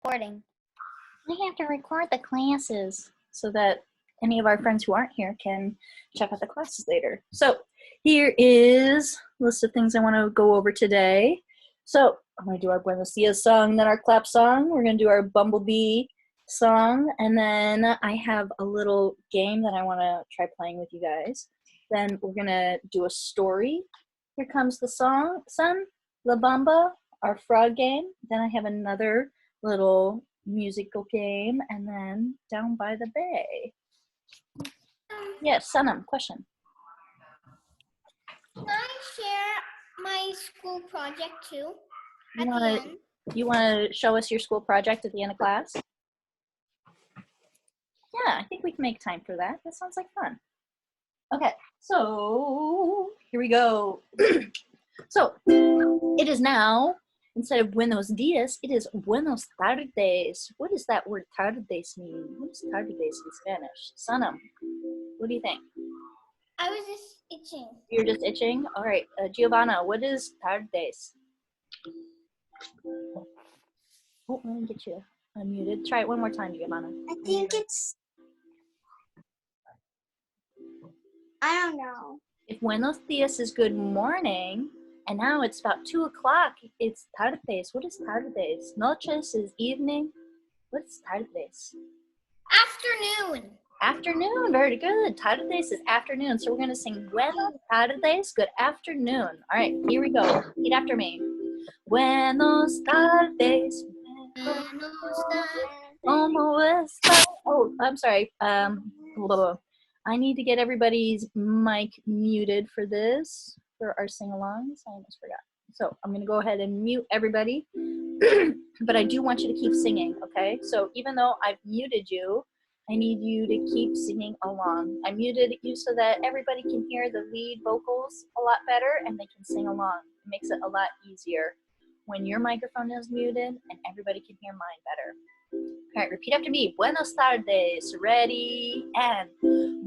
Recording. We have to record the classes so that any of our friends who aren't here can check out the classes later. So here is a list of things I want to go over today. So I'm going to do our Buenos Dias song, then our clap song. We're going to do our Bumblebee song, and then I have a little game that I want to try playing with you guys. Then we're going to do a story. Here comes the song, Sun, La Bamba, our frog game. Then I have another little musical game, and then Down by the Bay. Yes, Sanam, question. Can I share my school project too? You want to show us your school project at the end of class? Yeah, I think we can make time for that. That sounds like fun. Okay, so here we go. So it is now, instead of Buenos Dias, it is Buenos Tardes. What does that word tardes mean? What is tardes in Spanish? Sanam, what do you think? I was just itching. You're just itching? All right, Giovanna, what is tardes? Oh, let me get you unmuted. Try it one more time, Giovanna. I think it's, I don't know. If Buenos Dias is good morning, and now it's about 2 o'clock, it's tardes. What is tardes? Noches is evening. What's tardes? Afternoon. Afternoon, very good. Tardes is afternoon. So we're going to sing Buenos tardes, good afternoon. All right, here we go. Repeat after me. Buenos tardes. ¿Cómo estás? Oh, I'm sorry. Blah, blah, blah. I need to get everybody's mic muted for this, for our sing-alongs. I almost forgot. So I'm going to go ahead and mute everybody. But I do want you to keep singing, okay? So even though I've muted you, I need you to keep singing along. I muted you so that everybody can hear the lead vocals a lot better and they can sing along. It makes it a lot easier when your microphone is muted and everybody can hear mine better. All right, repeat after me. Buenos tardes. Ready? And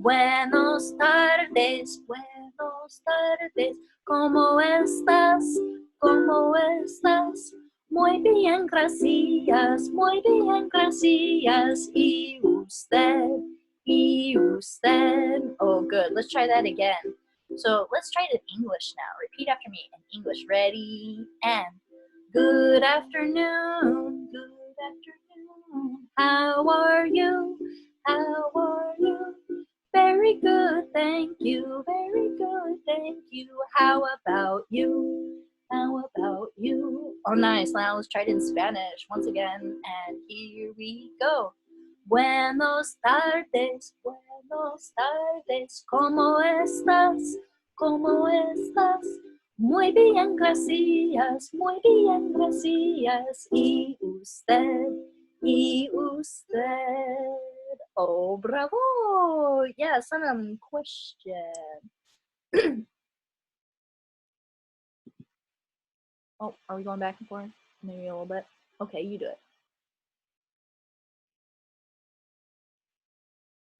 buenos tardes. Buenos tardes. ¿Cómo estás? ¿Cómo estás? Muy bien, gracias. Muy bien, gracias. Y usted. Y usted. Oh, good. Let's try that again. So let's try it in English now. Repeat after me in English. Ready? And good afternoon. Good afternoon. How are you? How are you? Very good, thank you. Very good, thank you. How about you? How about you? Oh, nice. Now let's try it in Spanish once again. And here we go. Buenos tardes, buenos tardes. ¿Cómo estás? ¿Cómo estás? Muy bien, gracias. Muy bien, gracias. ¿Y usted? ¿Y usted? Oh, bravo. Yes, question. Oh, are we going back and forth? Maybe a little bit. Okay, you do it.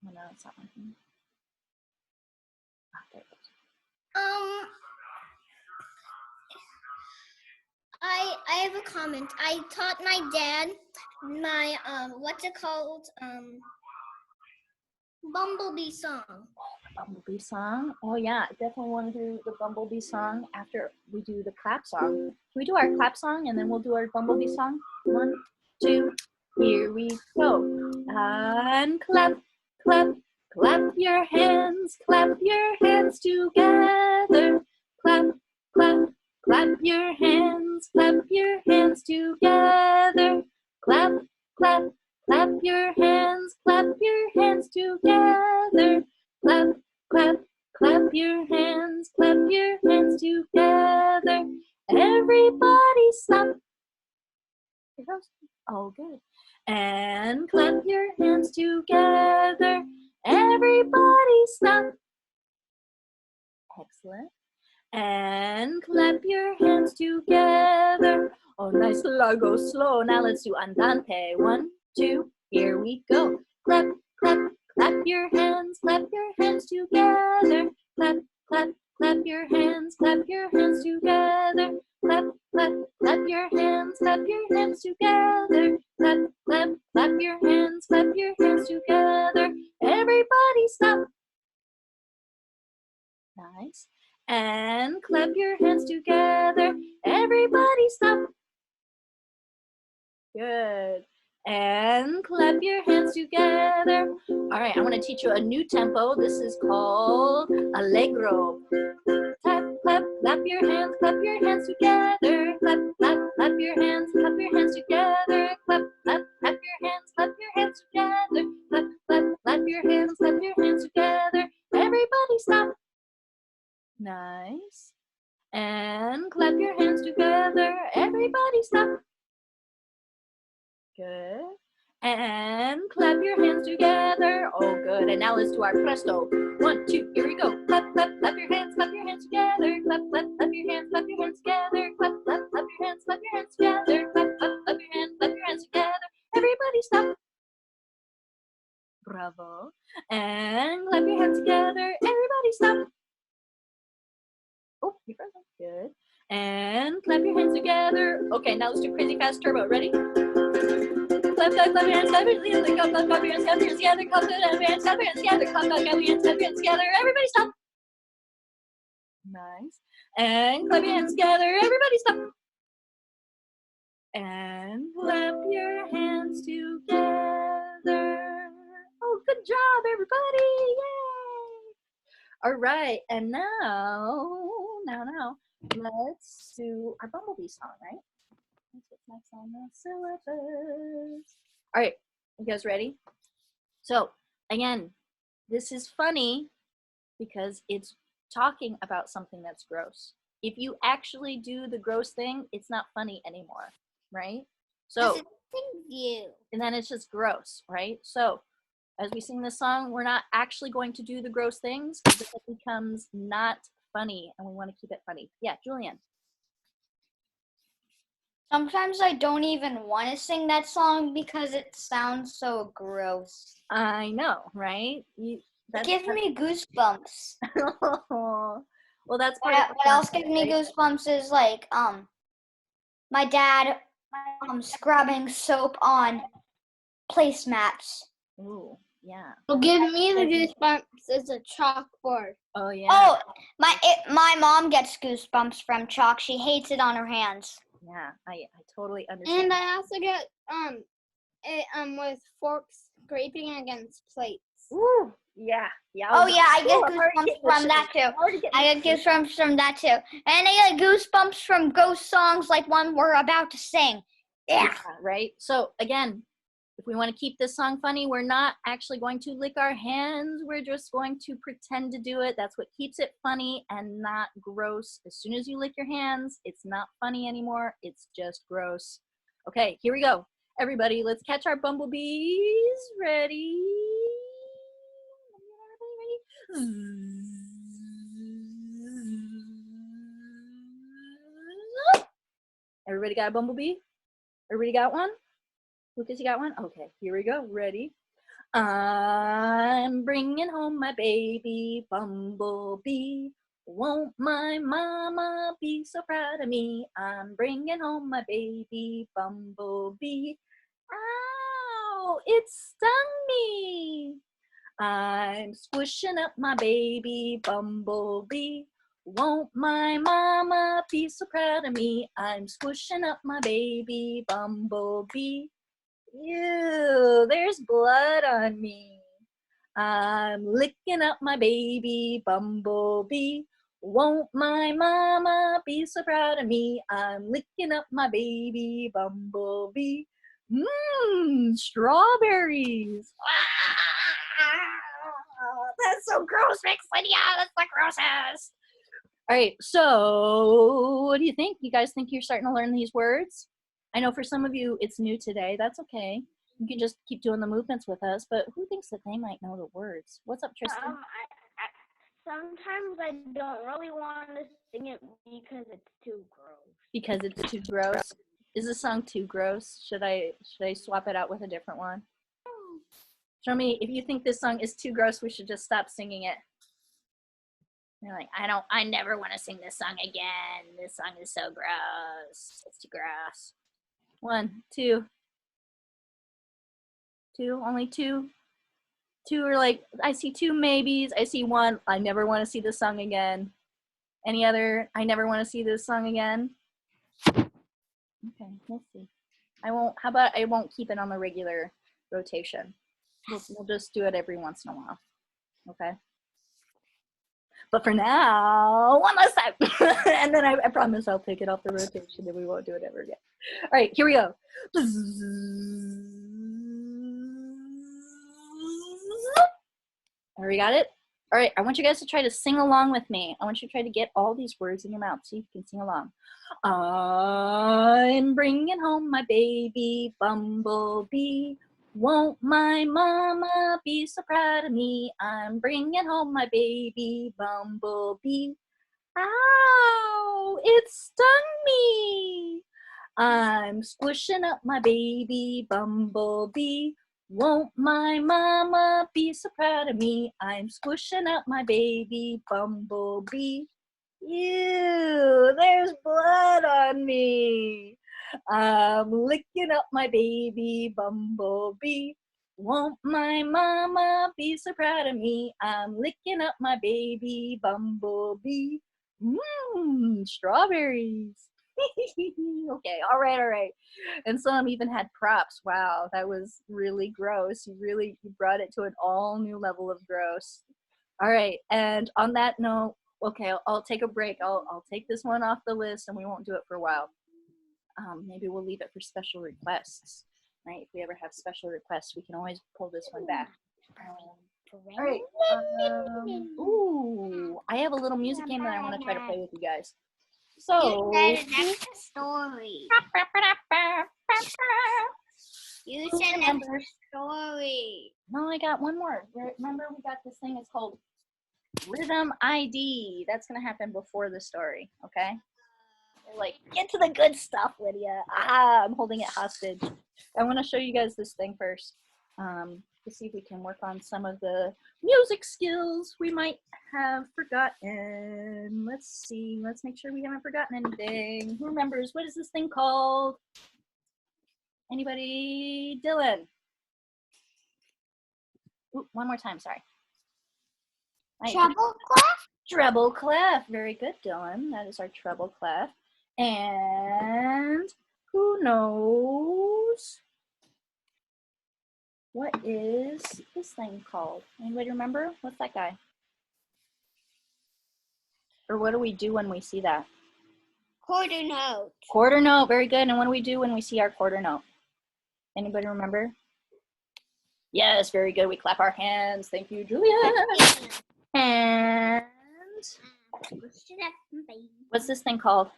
Oh, no, it's not working. Ah, there it goes. I have a comment. I taught my dad my what's it called? Bumblebee song. Bumblebee song. Oh yeah, I definitely want to do the Bumblebee song after we do the clap song. Can we do our clap song and then we'll do our Bumblebee song? 1, 2, here we go. And clap, clap, clap your hands together. Clap, clap, clap your hands together. Clap, clap, clap your hands together. Clap, clap, clap your hands together. Everybody stop. Oh, good. And clap your hands together. Everybody stop. Excellent. And clap your hands together. Oh, nice. Go slow. Now let's do andante. 1, 2, here we go. Clap, clap, clap your hands together. Clap, clap, clap your hands together. Clap, clap, clap your hands together. Clap, clap, clap your hands together. Everybody stop. Nice. And clap your hands together. Everybody stop. Good. And clap your hands together. All right, I want to teach you a new tempo. This is called Allegro. Clap, clap, clap your hands together. Clap, clap, clap your hands together. Clap, clap, clap your hands together. Clap, clap, clap your hands together. Everybody stop. Nice. And clap your hands together. Everybody stop. Good. And clap your hands together. Oh, good. And now let's do our presto. 1, 2, here we go. Clap, clap, clap your hands together. Clap, clap, clap your hands together. Clap, clap, clap your hands together. Clap, clap, clap your hands together. Everybody stop. Bravo. And clap your hands together. Everybody stop. Oh, you frozen. Good. And clap your hands together. Okay, now let's do crazy fast turbo. Ready? Clap, clap, clap your hands together. Clap, clap, clap your hands together. Clap, clap, clap your hands together. Clap, clap, clap your hands together. Everybody stop. Nice. And clap your hands together. Everybody stop. And clap your hands together. Oh, good job, everybody. Yay. All right, and now, let's do our Bumblebee song, right? That's what's next on the syllabus. All right, you guys ready? So, again, this is funny because it's talking about something that's gross. If you actually do the gross thing, it's not funny anymore, right? So, and then it's just gross, right? So, as we sing this song, we're not actually going to do the gross things because it becomes not funny, and we want to keep it funny. Yeah, Julian. Sometimes I don't even want to sing that song because it sounds so gross. I know, right? It gives me goosebumps. Well, that's part of what else gives me goosebumps is like my dad scrubbing soap on placemats. Ooh, yeah. What gives me the goosebumps is a chalkboard. Oh yeah. Oh, my mom gets goosebumps from chalk. She hates it on her hands. Yeah, I totally understand. And I also get it with forks scraping against plates. Ooh, yeah, yeah. Oh yeah, I get goosebumps from that too. I get goosebumps from that too. And I get goosebumps from ghost songs like one we're about to sing. Yeah, right? So again, if we want to keep this song funny, we're not actually going to lick our hands. We're just going to pretend to do it. That's what keeps it funny and not gross. As soon as you lick your hands, it's not funny anymore. It's just gross. Okay, here we go. Everybody, let's catch our bumblebees. Ready? Everybody got a bumblebee? Everybody got one? Lucas, you got one? Okay, here we go. Ready? I'm bringing home my baby bumblebee. Won't my mama be so proud of me? I'm bringing home my baby bumblebee. Ow, it stung me. I'm squishing up my baby bumblebee. Won't my mama be so proud of me? I'm squishing up my baby bumblebee. Ew, there's blood on me. I'm licking up my baby bumblebee. Won't my mama be so proud of me? I'm licking up my baby bumblebee. Mmm, strawberries. That's so gross, Mx Lydia. That's the grossest. All right, so what do you think? You guys think you're starting to learn these words? I know for some of you it's new today. That's okay. You can just keep doing the movements with us, but who thinks that they might know the words? What's up, Tristan? Sometimes I don't really want to sing it because it's too gross. Because it's too gross? Is the song too gross? Should I swap it out with a different one? Show me, if you think this song is too gross, we should just stop singing it. You're like, I never want to sing this song again. This song is so gross. It's too gross. 1, 2. 2, only 2. 2 are like, I see 2 maybes. I see 1, I never want to see this song again. Any other, I never want to see this song again? Okay, let's see. How about I won't keep it on the regular rotation. We'll just do it every once in a while, okay? But for now, one last time. And then I promise I'll take it off the rotation and we won't do it ever again. All right, here we go. All right, we got it? All right, I want you guys to try to sing along with me. I want you to try to get all these words in your mouth so you can sing along. I'm bringing home my baby bumblebee. Won't my mama be so proud of me? I'm bringing home my baby bumblebee. Ow, it stung me. I'm squishing up my baby bumblebee. Won't my mama be so proud of me? I'm squishing up my baby bumblebee. Ew, there's blood on me. I'm licking up my baby bumblebee. Won't my mama be so proud of me? I'm licking up my baby bumblebee. Mmm, strawberries. Okay, all right. And some even had props. Wow, that was really gross. You brought it to an all new level of gross. All right, and on that note, okay, I'll take a break. I'll take this one off the list and we won't do it for a while. Maybe we'll leave it for special requests, right? If we ever have special requests, we can always pull this one back. All right. Ooh, I have a little music game that I want to try to play with you guys. So, You said next story. You said next story. no, I got one more. Remember, we got this thing. It's called Rhythm ID. That's gonna happen before the story. Okay. Like, get to the good stuff, Lydia. I'm holding it hostage. I want to show you guys this thing first. To see if we can work on some of the music skills we might have forgotten. Let's see. Let's make sure we haven't forgotten anything. Who remembers? What is this thing called? Anybody? Dylan. Ooh, one more time. Sorry. Treble clef? Treble clef. Very good, Dylan. That is our treble clef. And who knows? What is this thing called? Anybody remember? What's that guy? Or what do we do when we see that? Quarter note. Quarter note, very good. And what do we do when we see our quarter note? Anybody remember? Yes, very good. We clap our hands. Thank you, Julia. And what's this thing called?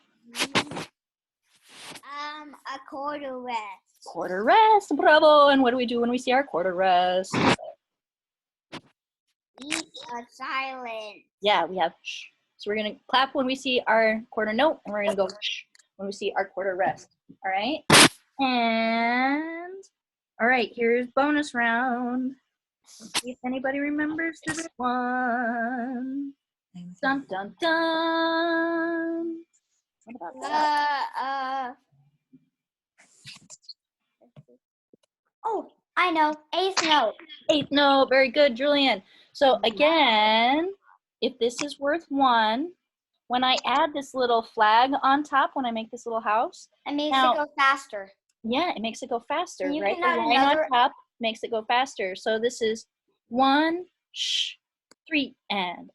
A quarter rest. Quarter rest, bravo. And what do we do when we see our quarter rest? Eat a silent. Yeah, we have shh. So we're gonna clap when we see our quarter note, and we're gonna go shh when we see our quarter rest. All right. And all right, here's bonus round. Let's see if anybody remembers this one. Dun dun dun. What about that? Oh, I know. Eighth note. Eighth note, very good, Julian. So again, if this is worth 1, when I add this little flag on top, when I make this little house, It makes now, it go faster. yeah, it makes it go faster, And you right? can The add line another- on top makes it go faster. So this is 1, shh, 3, and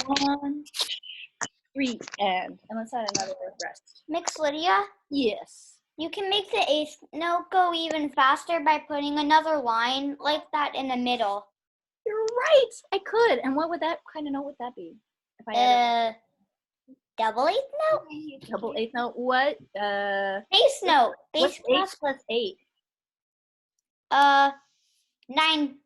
1, 3, and let's add another rest. Mx Lydia, Yes. you can make the eighth note go even faster by putting another line like that in the middle. You're right. I could. And what would that kind of note would that be? If I added Double eighth note? double eighth note, what? Bass note. What's Bass 8 class. plus 8? 9.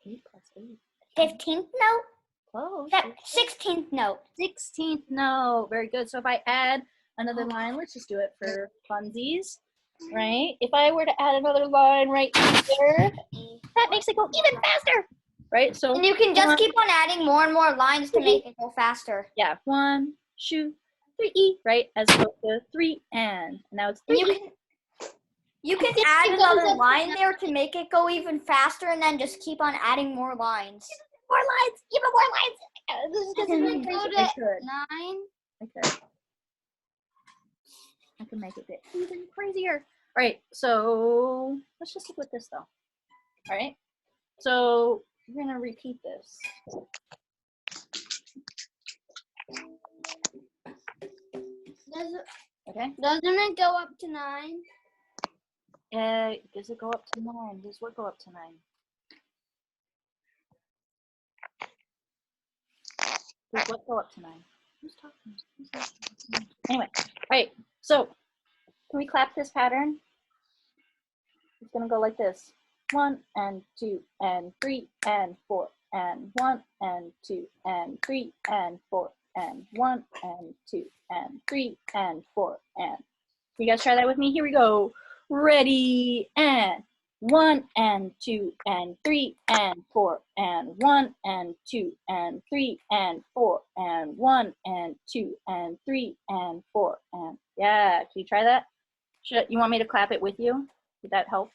8 plus 8. 15th note? Close. 16th note. 16th note. Very good. So if I add another line, let's just do it for funsies, right? If I were to add another line right here, that makes it go even faster. right? So And you can just one, keep on adding more and more lines to make it go faster. yeah, 1, 2, 3, right? As opposed to 3 and now it's 3. And you can add another line there to make it go even faster, and then just keep on adding more lines. More lines, even more lines. This is Can gonna we be go crazy. to I could. 9? I can make it get even crazier. All right, so let's just stick with this though. All right, so we're gonna repeat this. Okay. Doesn't it go up to 9? Does it go up to 9? Does what go up to 9? Does what go up to 9? Who's talking? Who's talking? Anyway, all right. So can we clap this pattern? It's gonna go like this: 1 and 2 and 3 and 4 and 1 and 2 and 3 and 4 and 1 and 2 and 3 and 4 and. You guys try that with me? Here we go. Ready, and 1 and 2 and 3 and 4 and 1 and 2 and 3 and 4 and 1 and 2 and 3 and 4 and. Yeah, can you try that? You want me to clap it with you? Would that help?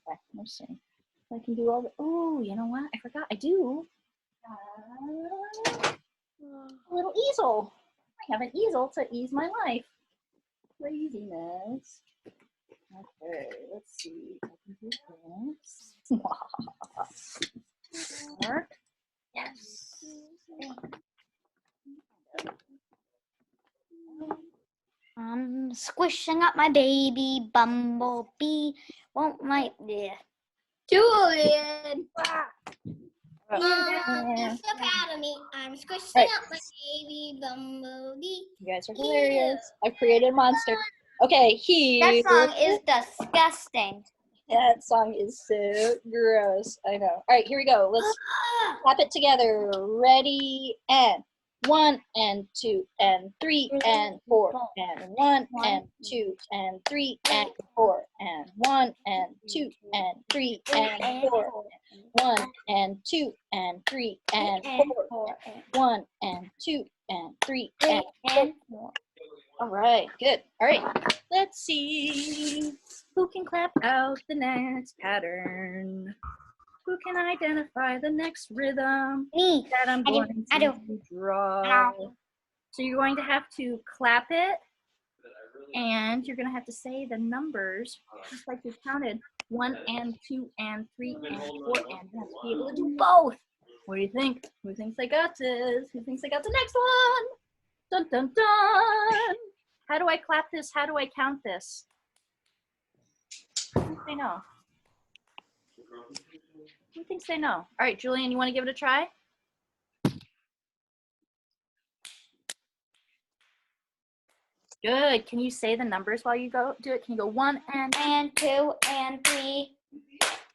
Okay, let's see. I can do all the. Oh, you know what? I forgot. I do. A little easel. I have an easel to ease my life. Craziness. Okay, let's see. I can do this. Mark. Yes. I'm squishing up my baby bumblebee. Won't my yeah. Julian! Yeah. You're so proud of me. I'm squishing Right. up my baby bumblebee. You guys are hilarious. I've created a monster. Okay, here. That song is disgusting. That song is so gross. I know. All right, here we go. Let's clap it together. Ready, and 1 and 2 and 3 and 4 and 1 and 2 and 3 and 4 and 1 and 2 and 3 and 4 1 and 2 and 3 and 4 1 and 2 and 3 and 4. All right, good. All right, let's see who can clap out the next pattern. Who can identify the next rhythm Me. that I'm going I do. to draw? So you're going to have to clap it, and you're going to have to say the numbers just like you counted 1 and 2 and 3 and 4, and you have to be able to do both. What do you think? Who thinks they got this? Who thinks they got the next one? Dun dun dun! How do I clap this? How do I count this? Who thinks they know? Who thinks they know? All right, Julian, you want to give it a try? Good. Can you say the numbers while you go do it? Can you go 1 and 2 and 3,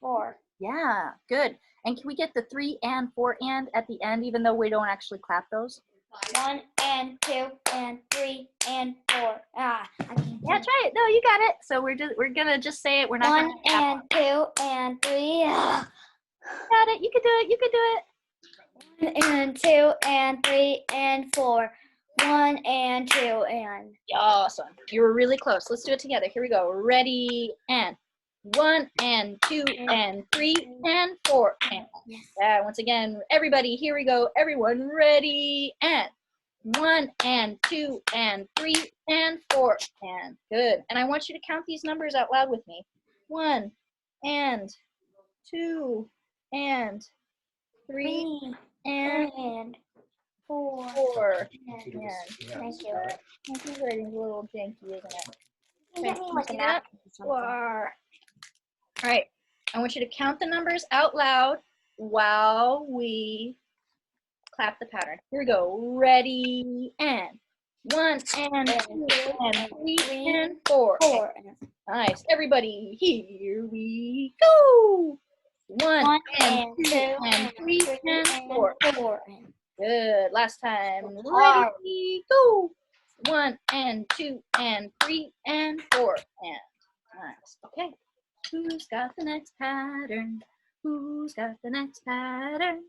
4. Yeah, good. And can we get the 3 and 4 and at the end, even though we don't actually clap those? 1 and 2 and 3 and 4. I can't. Yeah, try it. No, you got it. So we're gonna just say it. We're not 1 gonna clap and 2 and 3. Got it. You can do it. You can do it. 1 and 2 and 3 and 4. 1 and 2 and. Awesome. You were really close. Let's do it together. Here we go. Ready, and 1 and 2 and 3 and 4 and. Yeah, once again, everybody, here we go. Everyone, ready, and 1 and 2 and 3 and 4 and. Good. And I want you to count these numbers out loud with me. 1 and 2 and 3 and 4. 4 And. and. Thank you. My handwriting's a little janky, isn't it? Can you get me like a Yeah. napkin or something? All right. I want you to count the numbers out loud while we clap the pattern. Here we go. Ready, and 1 and 2 and 3 and 4. 4. Nice. Everybody, here we go. 1 and 2 and 3 and 4. 4. Good. Last time. Ready, go. 1 and 2 and 3 and 4 and. Nice. Okay. Who's got the next pattern? Who's got the next pattern?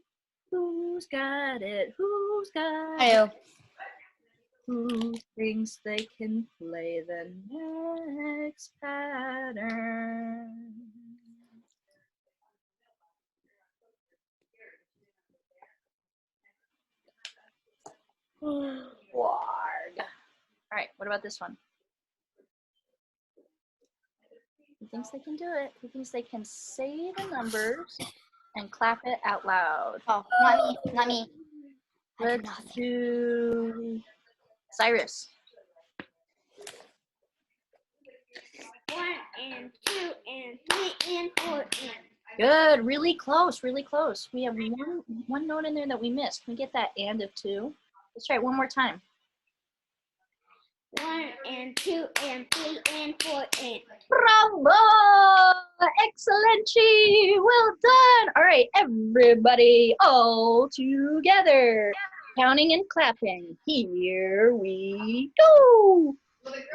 Who's got it? Who's got I it? do. Who thinks they can play the next pattern? Warg. All right, what about this one? Who thinks they can do it? Who thinks they can say the numbers and clap it out loud? Oh, not me. Not me. I do Let's nothing. do Cyrus. 1 and 2 and 3 and 4 and. Good, really close, really close. We have one note in there that we missed. Can we get that and of 2? Let's try it one more time. 1 and 2 and 3 and 4 and. Bravo! Excellent, well done. All right, everybody, all together. Counting and clapping. Here we go.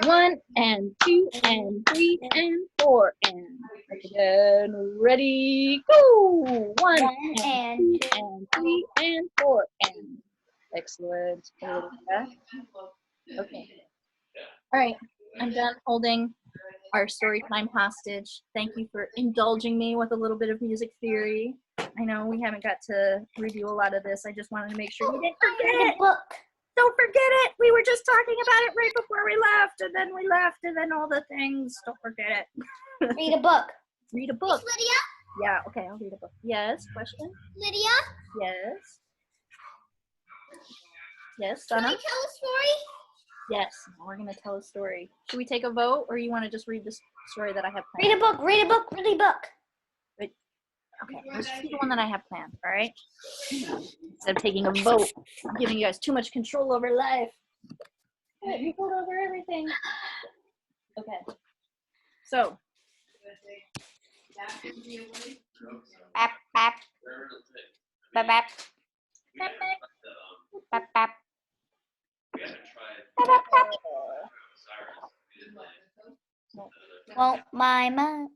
1 and 2 and 3 and 4 and. Again, ready, go. 1 and 2 and 3 and 4 and. Excellent. Okay. All right, I'm done holding our story time hostage. Thank you for indulging me with a little bit of music theory. I know we haven't got to review a lot of this. I just wanted to make sure you didn't forget it. Book. Don't forget it. We were just talking about it right before we left, and then we left, and then all the things. Don't forget it. Read a book. Read a book. Lydia? Yeah, okay, I'll read a book. Yes, question? Lydia? Yes. Yes, Can I Donna? tell a story? Yes, we're going to tell a story. Should we take a vote, or you want to just read the story that I have planned? Read a book. Read a book. Read a book. Okay, let's do the one that I have planned, all right? Instead of taking a vote, I'm giving you guys too much control over life. Hey, you vote over everything. Okay. So, Bap, bap. Bap, bap. Bap, bap. Bap, bap, bap. Won't my mom.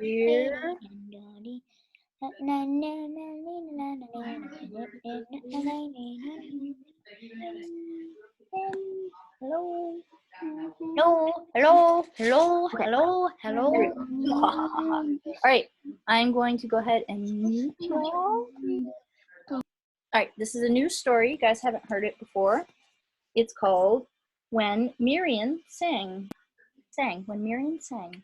here. Hello. Hello, hello, hello, hello, Here hello. we go. All right, I'm going to go ahead and mute y'all. All right, this is a new story. You guys haven't heard it before. It's called When Miriam Sang. When Miriam Sang.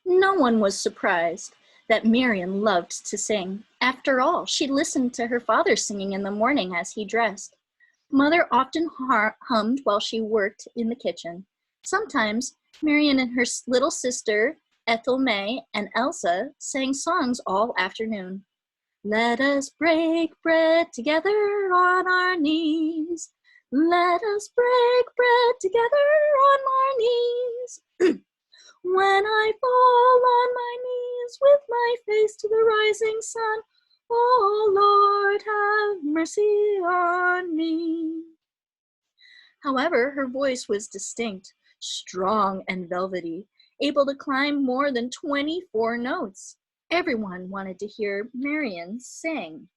No one was surprised that Miriam loved to sing. After all, she listened to her father singing in the morning as he dressed. Mother often hummed while she worked in the kitchen. Sometimes Miriam and her little sister, Ethel May and Elsa, sang songs all afternoon. Let us break bread together on our knees. Let us break bread together on our knees. When I fall on my knees with my face to the rising sun, oh Lord, have mercy on me. However, her voice was distinct, strong and velvety, able to climb more than 24 notes. Everyone wanted to hear Marian sing.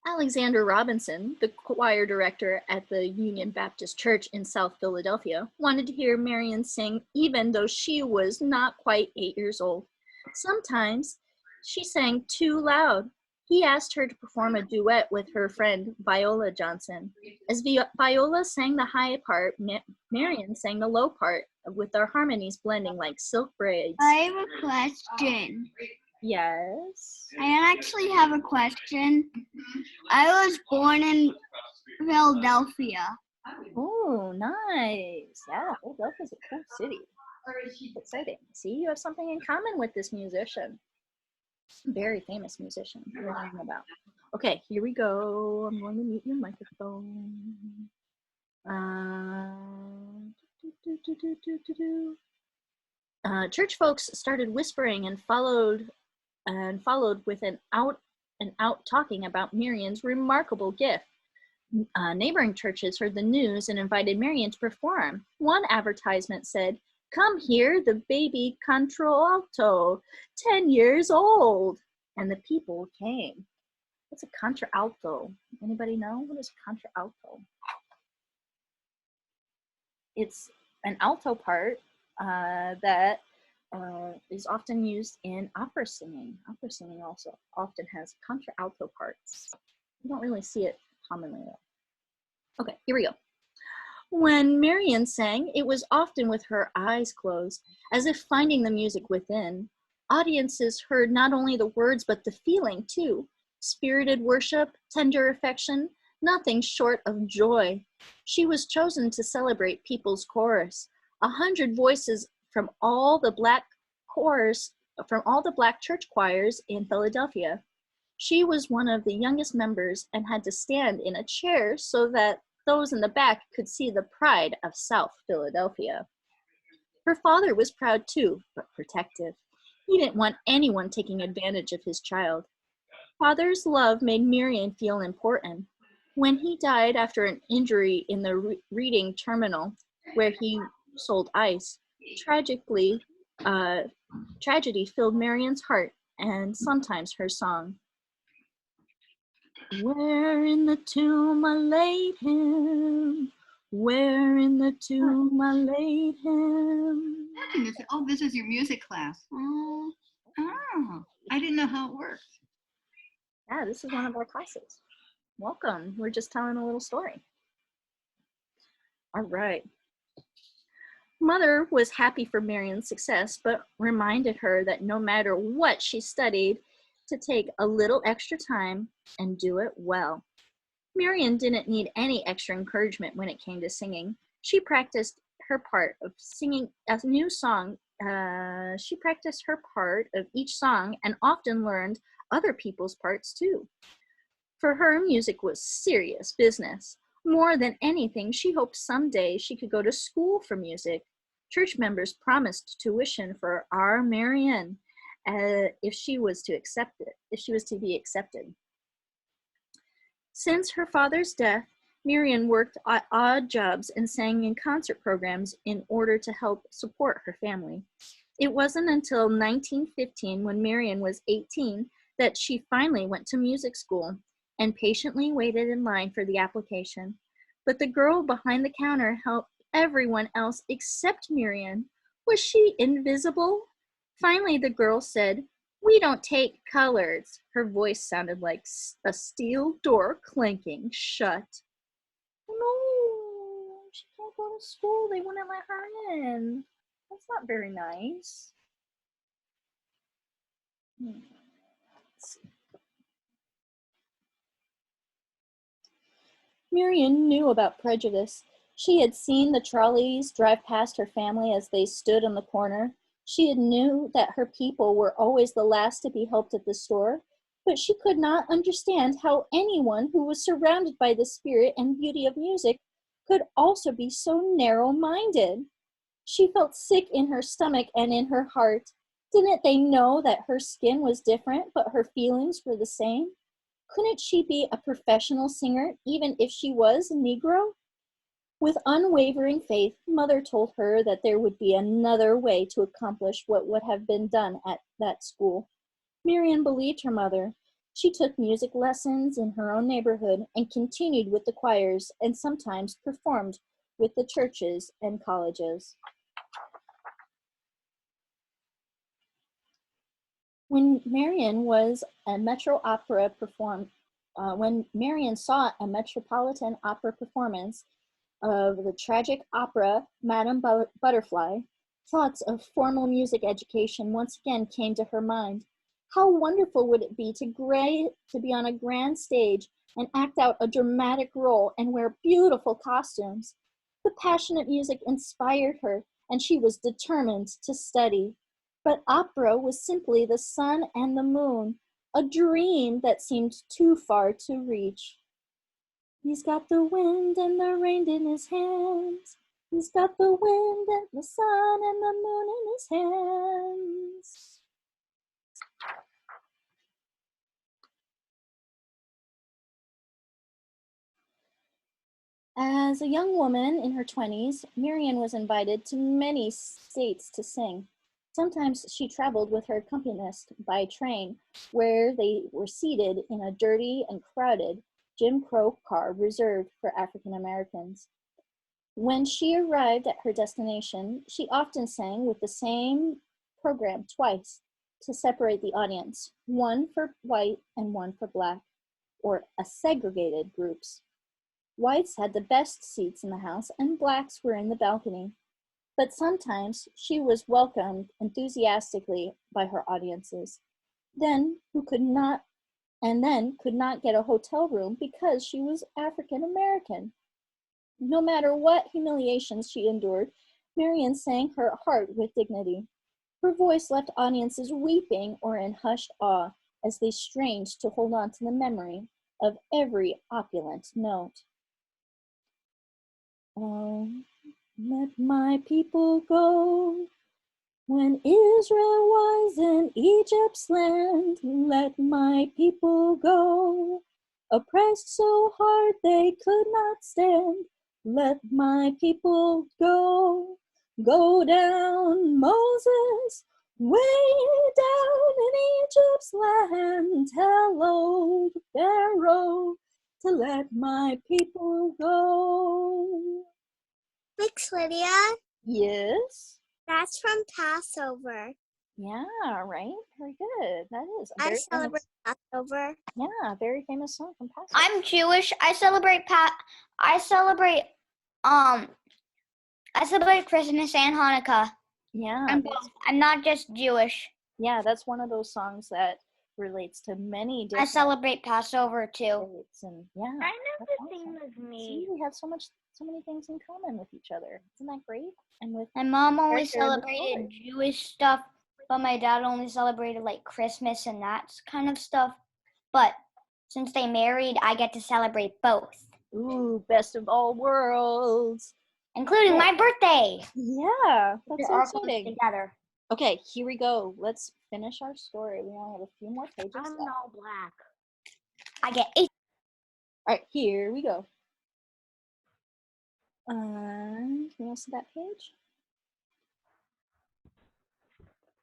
Alexander Robinson, the choir director at the Union Baptist Church in South Philadelphia, wanted to hear Marian sing even though she was not quite 8 years old. Sometimes she sang too loud. He asked her to perform a duet with her friend Viola Johnson. As Viola sang the high part, Marian sang the low part, with their harmonies blending like silk braids. I have a question. Yes. I actually have a question. I was born in Philadelphia. Oh, nice. Yeah, Philadelphia's a cool city. Exciting. See, you have something in common with this musician. Very famous musician we're learning about. Okay, here we go. I'm going to mute your microphone. Church folks started whispering and followed with an out talking about Miriam's remarkable gift. Neighboring churches heard the news and invited Marian to perform. One advertisement said, "Come here, the baby contralto, 10 years old." And the people came. What's a contralto? Anybody know? What is contralto? It's an alto part that is often used in opera singing. Opera singing also often has contralto parts. You don't really see it commonly though. Okay, here we go. When Marian sang, it was often with her eyes closed, as if finding the music within. Audiences heard not only the words, but the feeling too. Spirited worship, tender affection, nothing short of joy. She was chosen to celebrate People's Chorus, 100 voices from all the black church choirs in Philadelphia. She was one of the youngest members and had to stand in a chair so that those in the back could see the pride of South Philadelphia. Her father was proud too, but protective. He didn't want anyone taking advantage of his child. Father's love made Marian feel important. When he died after an injury in the reading terminal, where he sold ice, tragedy filled Marian's heart and sometimes her song. Where in the tomb I laid him, where in the tomb I laid him. Oh, this is your music class. Oh, I didn't know how it worked. Yeah, this is one of our classes. Welcome. We're just telling a little story. All right. Mother was happy for Marian's success, but reminded her that no matter what she studied, to take a little extra time and do it well. Marian didn't need any extra encouragement when it came to singing. She practiced her part of singing a new song. She practiced her part of each song and often learned other people's parts too. For her, music was serious business. More than anything, she hoped someday she could go to school for music. Church members promised tuition for our Marian if she was to be accepted. Since her father's death, Marian worked odd jobs and sang in concert programs in order to help support her family. It wasn't until 1915, when Marian was 18, that she finally went to music school and patiently waited in line for the application. But the girl behind the counter helped everyone else except Marian. Was she invisible? Finally, the girl said, "We don't take colors." Her voice sounded like a steel door clanking shut. No, she can't go to school. They wouldn't let her in. That's not very nice. Marian knew about prejudice. She had seen the trolleys drive past her family as they stood on the corner. She knew that her people were always the last to be helped at the store, but she could not understand how anyone who was surrounded by the spirit and beauty of music could also be so narrow-minded. She felt sick in her stomach and in her heart. Didn't they know that her skin was different, but her feelings were the same? Couldn't she be a professional singer, even if she was a Negro? With unwavering faith, Mother told her that there would be another way to accomplish what would have been done at that school. Marian believed her mother. She took music lessons in her own neighborhood and continued with the choirs and sometimes performed with the churches and colleges. When Marian saw a Metropolitan Opera performance of the tragic opera Madame Butterfly, thoughts of formal music education once again came to her mind. How wonderful would it be to be on a grand stage and act out a dramatic role and wear beautiful costumes? The passionate music inspired her, and she was determined to study. But opera was simply the sun and the moon, a dream that seemed too far to reach. He's got the wind and the rain in his hands. He's got the wind and the sun and the moon in his hands. As a young woman in her 20s, Marian was invited to many states to sing. Sometimes she traveled with her accompanist by train, where they were seated in a dirty and crowded Jim Crow car reserved for African Americans. When she arrived at her destination, she often sang with the same program twice to separate the audience, one for white and one for black, or a segregated groups. Whites had the best seats in the house and blacks were in the balcony. But sometimes she was welcomed enthusiastically by her audiences, who could not get a hotel room because she was African American. No matter what humiliations she endured, Marian sang her heart with dignity. Her voice left audiences weeping or in hushed awe as they strained to hold on to the memory of every opulent note. Oh, let my people go. When Israel was in Egypt's land, let my people go. Oppressed so hard they could not stand, let my people go. Go down, Moses, way down in Egypt's land. Tell old Pharaoh to let my people go. Mx Lydia, Yes. that's from Passover. Yeah, right? Very good. That is a I very celebrate famous, Passover. yeah, very famous song from Passover. I'm Jewish. I celebrate Christmas and Hanukkah. Yeah, I'm not just Jewish. yeah, that's one of those songs that relates to many I different celebrate Passover too. faiths, and yeah, Kind of that's the same awesome. as me. See, we have so many things in common with each other. Isn't that great? And with My mom only character in the celebrated story. Jewish stuff, but my dad only celebrated like Christmas and that kind of stuff. But since they married, I get to celebrate both, Ooh, best of all worlds. including my birthday. Yeah, that's They're so all close exciting. together. Okay, here we go. Let's finish our story. We only have a few more pages I'm left. all black. I get 8. All right, here we go. Can you see that page?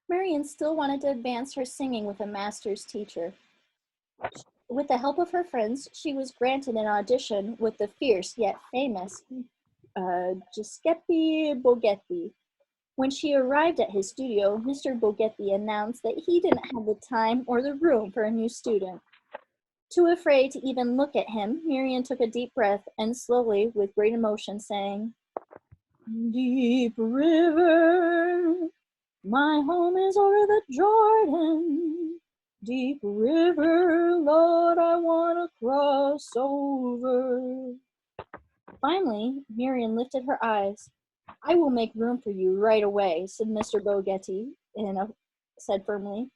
Marian still wanted to advance her singing with a master's teacher. With the help of her friends, she was granted an audition with the fierce yet famous Giuseppe Bogetti. When she arrived at his studio, Mr. Bogetti announced that he didn't have the time or the room for a new student. Too afraid to even look at him, Marian took a deep breath and slowly, with great emotion, sang, "Deep river, my home is over the Jordan. Deep river, Lord, I want to cross over." Finally, Marian lifted her eyes. "I will make room for you right away," said Mr. Bogetti, said firmly.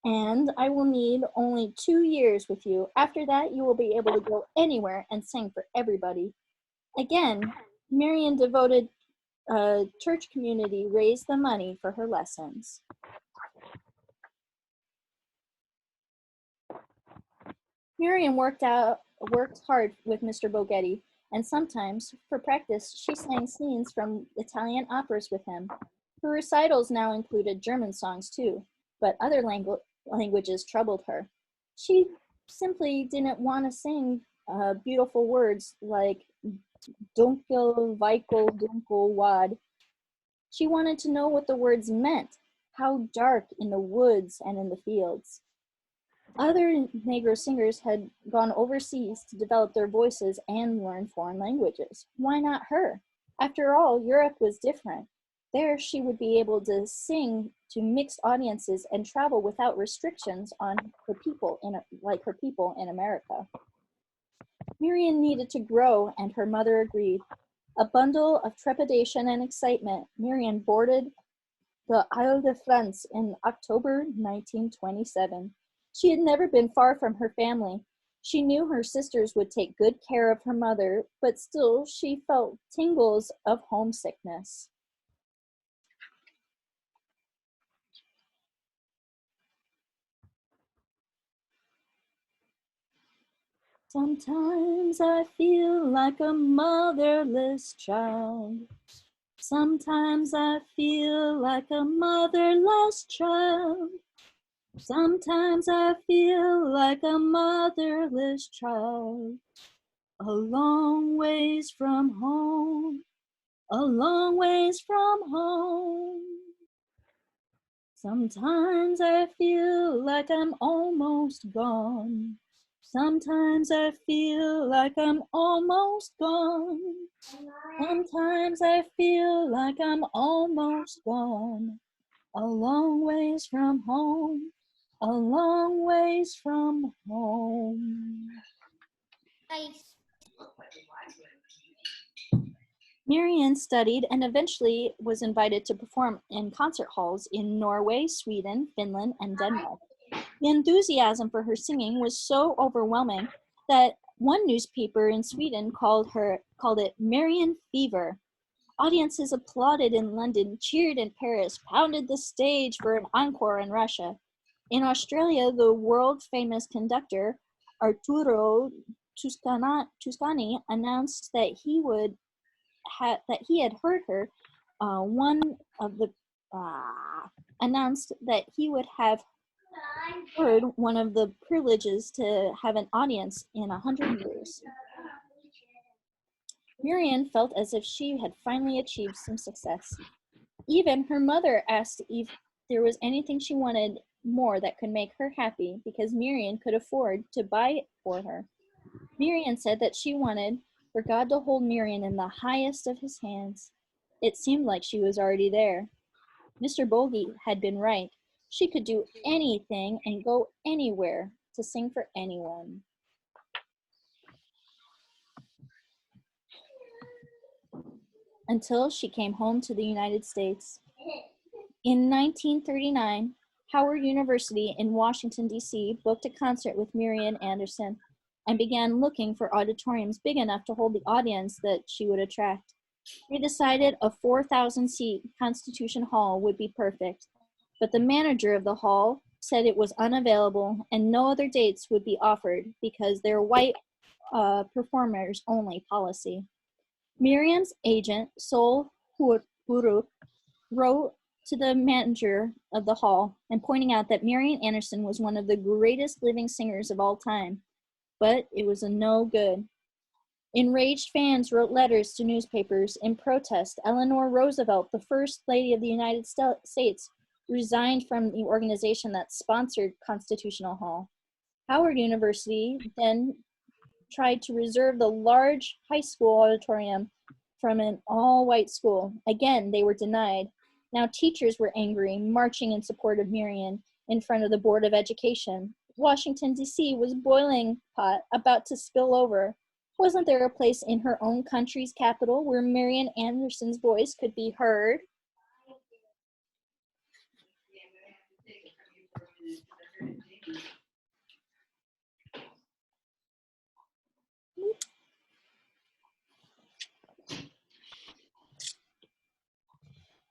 "And I will need only 2 years with you. After that, you will be able to go anywhere and sing for everybody." Again, Marian devoted church community raised the money for her lessons. Marian worked hard with Mr. Bogetti, and sometimes, for practice, she sang scenes from Italian operas with him. Her recitals now included German songs too, but other languages troubled her. She simply didn't want to sing beautiful words like Dunkel, Weikel, Dunkel, Wad. She wanted to know what the words meant, how dark in the woods and in the fields. Other Negro singers had gone overseas to develop their voices and learn foreign languages. Why not her? After all, Europe was different. There she would be able to sing to mixed audiences and travel without restrictions on her people like her people in America. Marian needed to grow, and her mother agreed. A bundle of trepidation and excitement, Marian boarded the Isle de France in October 1927. She had never been far from her family. She knew her sisters would take good care of her mother, but still she felt tingles of homesickness. Sometimes I feel like a motherless child. Sometimes I feel like a motherless child. Sometimes I feel like a motherless child. A long ways from home, a long ways from home. Sometimes I feel like I'm almost gone. Sometimes I feel like I'm almost gone. Sometimes I feel like I'm almost gone. A long ways from home, a long ways from home. Nice. Marianne studied and eventually was invited to perform in concert halls in Norway, Sweden, Finland, and Denmark. The enthusiasm for her singing was so overwhelming that one newspaper in Sweden called it Marianne Fever. Audiences applauded in London, cheered in Paris, pounded the stage for an encore in Russia. In Australia, the world-famous conductor Arturo Toscani announced that he had heard her announced that he would have heard one of the privileges to have an audience in 100 years. Marianne felt as if she had finally achieved some success. Even her mother asked if there was anything she wanted more that could make her happy because Marianne could afford to buy it for her. Marianne said that she wanted for God to hold Marianne in the highest of his hands. It seemed like she was already there. Mr. Bolge had been right. She could do anything and go anywhere to sing for anyone. Until she came home to the United States. In 1939, Howard University in Washington, D.C. booked a concert with Marian Anderson and began looking for auditoriums big enough to hold the audience that she would attract. They decided a 4,000-seat Constitution Hall would be perfect, but the manager of the hall said it was unavailable and no other dates would be offered because their white performers only policy. Miriam's agent, Sol Huru, wrote to the manager of the hall and pointing out that Marian Anderson was one of the greatest living singers of all time, but it was a no good. Enraged fans wrote letters to newspapers in protest. Eleanor Roosevelt, the First Lady of the United States, resigned from the organization that sponsored Constitutional Hall. Howard University then tried to reserve the large high school auditorium from an all-white school. Again, they were denied. Now teachers were angry, marching in support of Marian in front of the Board of Education. Washington, D.C. was boiling pot, about to spill over. Wasn't there a place in her own country's capital where Marian Anderson's voice could be heard?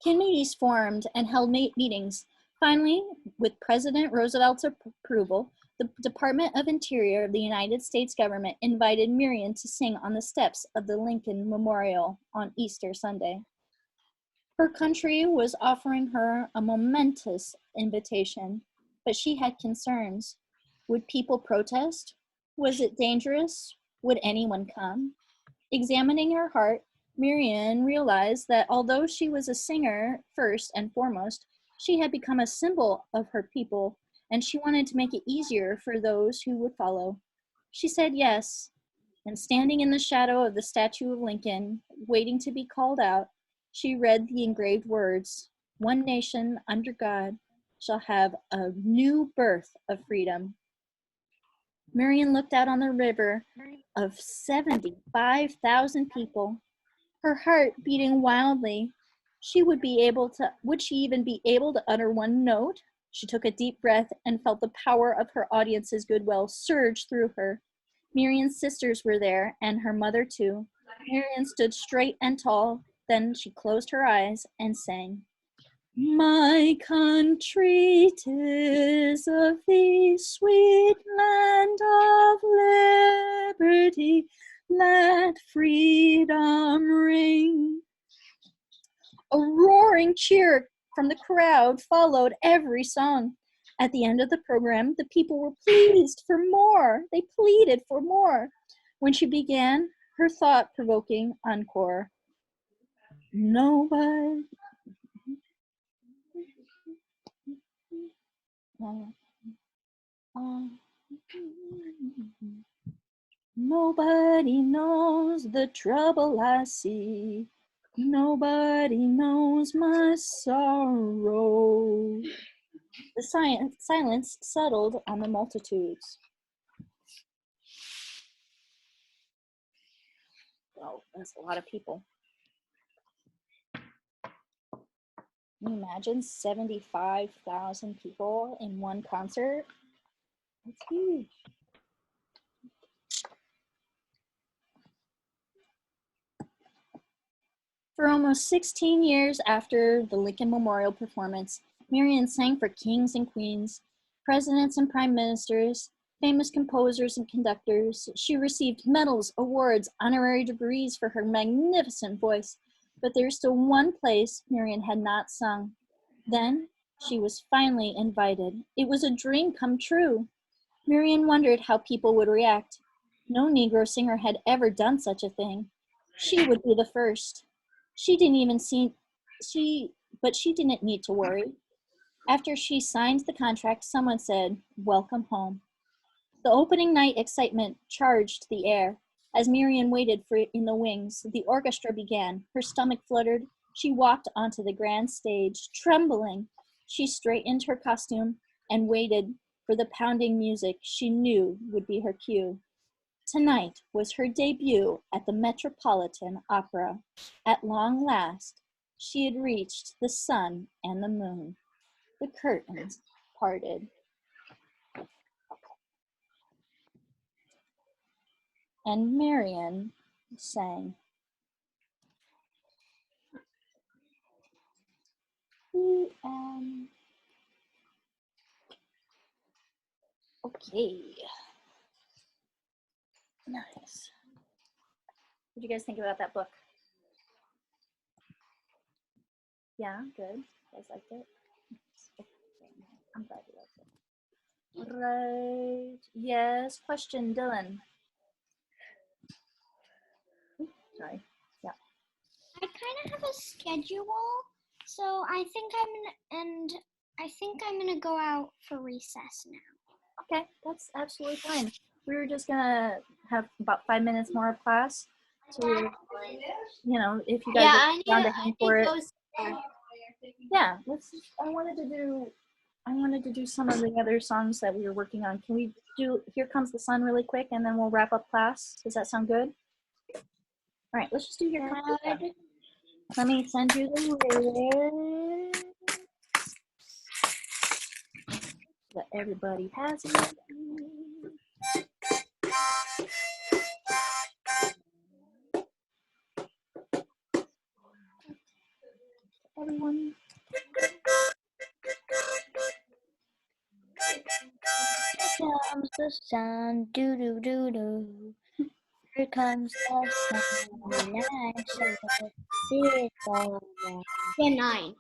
Committees formed and held meetings. Finally, with President Roosevelt's approval, the Department of Interior of the United States government invited Marian to sing on the steps of the Lincoln Memorial on Easter Sunday. Her country was offering her a momentous invitation, but she had concerns. Would people protest? Was it dangerous? Would anyone come? Examining her heart, Marian realized that although she was a singer first and foremost, she had become a symbol of her people, and she wanted to make it easier for those who would follow. She said yes, and standing in the shadow of the statue of Lincoln, waiting to be called out, she read the engraved words, "One nation under God shall have a new birth of freedom." Marian looked out on the river of 75,000 people, her heart beating wildly. Would she even be able to utter one note? She took a deep breath and felt the power of her audience's goodwill surge through her. Miriam's sisters were there, and her mother too. Miriam stood straight and tall. Then she closed her eyes and sang. My country, 'tis of thee, sweet land of liberty, let freedom ring. A roaring cheer from the crowd followed every song. At the end of the program, the people were pleased for more. They pleaded for more. When she began her thought-provoking encore, nobody knows the trouble I see. Nobody knows my sorrow. The silence settled on the multitudes. Oh, that's a lot of people. Can you imagine 75,000 people in one concert? That's huge. For almost 16 years after the Lincoln Memorial performance, Miriam sang for kings and queens, presidents and prime ministers, famous composers and conductors. She received medals, awards, honorary degrees for her magnificent voice, but there's still one place Miriam had not sung. Then she was finally invited. It was a dream come true. Miriam wondered how people would react. No Negro singer had ever done such a thing. She would be the first. She didn't need to worry. After she signed the contract, someone said, "Welcome home." The opening night excitement charged the air. As Miriam waited for it in the wings, the orchestra began. Her stomach fluttered. She walked onto the grand stage, trembling. She straightened her costume and waited for the pounding music she knew would be her cue. Tonight was her debut at the Metropolitan Opera. At long last, she had reached the sun and the moon. The curtains parted. And Marian sang. Okay. Nice. What do you guys think about that book? Yeah, good. You guys liked it? I'm glad you liked it. Right. Yes. Question, Dylan. Sorry. Yeah. I kind of have a schedule, so I think I'm gonna go out for recess now. Okay, that's absolutely fine. We were just gonna have about 5 minutes more of class. So we were, if you guys are down to hang for it. Yeah, I wanted to do some of the other songs that we were working on. Can we do Here Comes the Sun really quick, and then we'll wrap up class? Does that sound good? All right, let's just do Here Comes the Sun. Let me send you the lyrics. That everybody has it. Everyone. Here comes the sun, doo doo doo doo. Here comes the sun, and I shall see it all. Yeah, 9.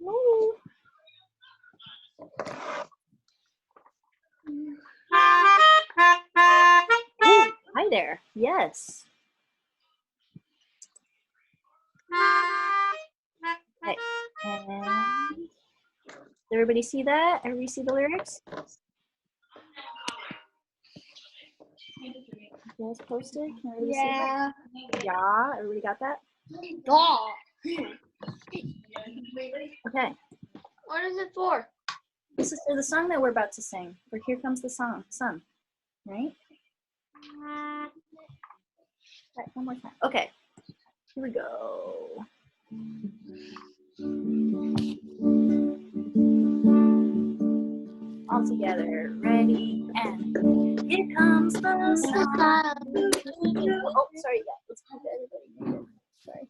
Ooh, hi there. Yes. Okay. And did everybody see that? Everybody see the lyrics? You guys posted? Can everybody see that? Yeah. Everybody got that? Dog. Okay. What is it for? This is for the song that we're about to sing. For Here Comes the Sun, right? Right, one more time. Okay, here we go. All together, ready, and here comes the sun. Oh, sorry, yeah, let's move everybody. Sorry.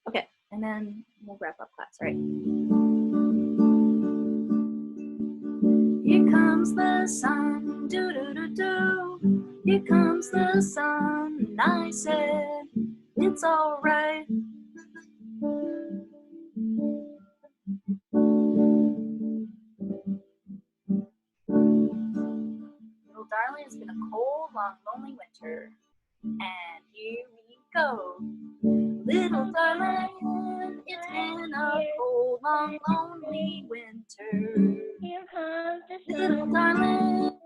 Okay, and then we'll wrap up class, right? Here comes the sun, do do do do. Here comes the sun, and I said, it's all right. Little darling, it's been a cold, long, lonely winter. And here we go. Little darling, it's been a cold, long, lonely winter. Here comes the Little sun. darling,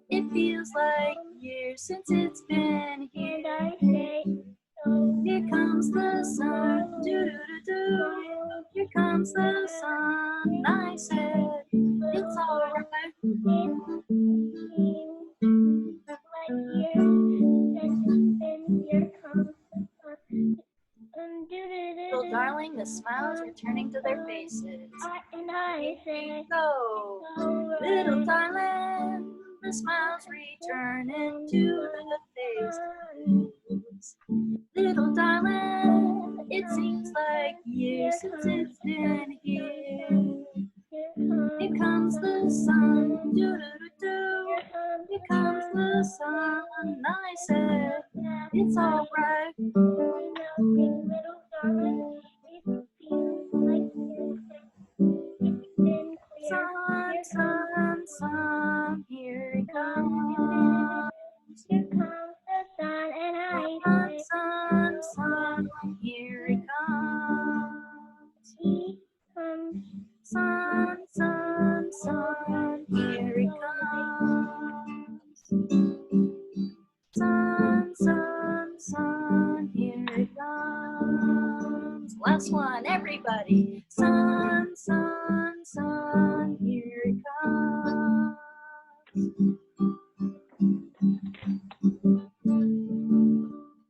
it feels like years since it's been here. And I say, so Here comes the sun, do do do do. Here comes the sun, I said, it's all right. it seems like years since it's been. Here comes the sun. Little darling, the smiles returning to their faces. And I Here say, we go. Little darling, the smiles returning to the faces. Little darling, it seems like years since it's been here. Here comes the sun, do do do do. Here comes the sun, I said, it's all right. Little darling, it feels like years since it's been clear. Sun, sun, sun, here it comes. Here comes the sun, and I Sun, say, sun, sun, here it comes. he comes. Sun, sun, sun, here it comes. Sun, sun, sun, here it comes. Last one, everybody. Sun, sun, sun, here it comes.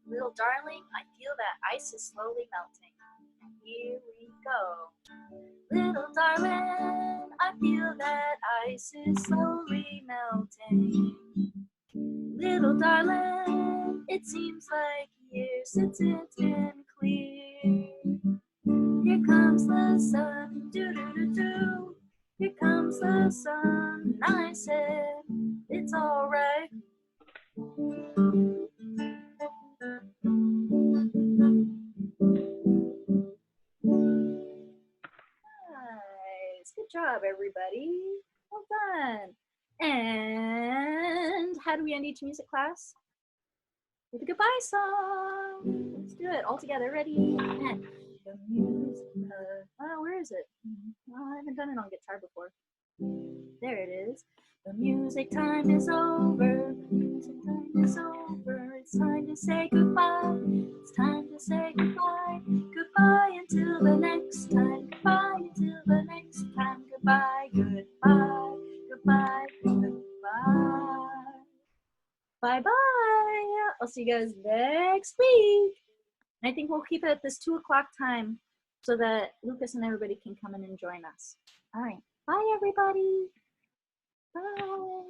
Little darling, I feel that ice is slowly melting. And here we go. Little darling, I feel that ice is slowly melting. Little darling, it seems like years since it's been clear. Here comes the sun, do do do do. Here comes the sun, and I said, it's all right. Nice, good job, everybody. Well done. And how do we end each music class? With a goodbye song. Let's do it all together. Ready? And the music. Where is it? I haven't done it on guitar before. There it is. The music time is over. The music time is over. It's time to say goodbye. It's time to say goodbye. Goodbye until the next time. Goodbye until the next time. Goodbye, goodbye, goodbye, goodbye. Bye-bye. I'll see you guys next week. I think we'll keep it at this 2 o'clock time so that Lucas and everybody can come in and join us. All right. Bye, everybody. Bye.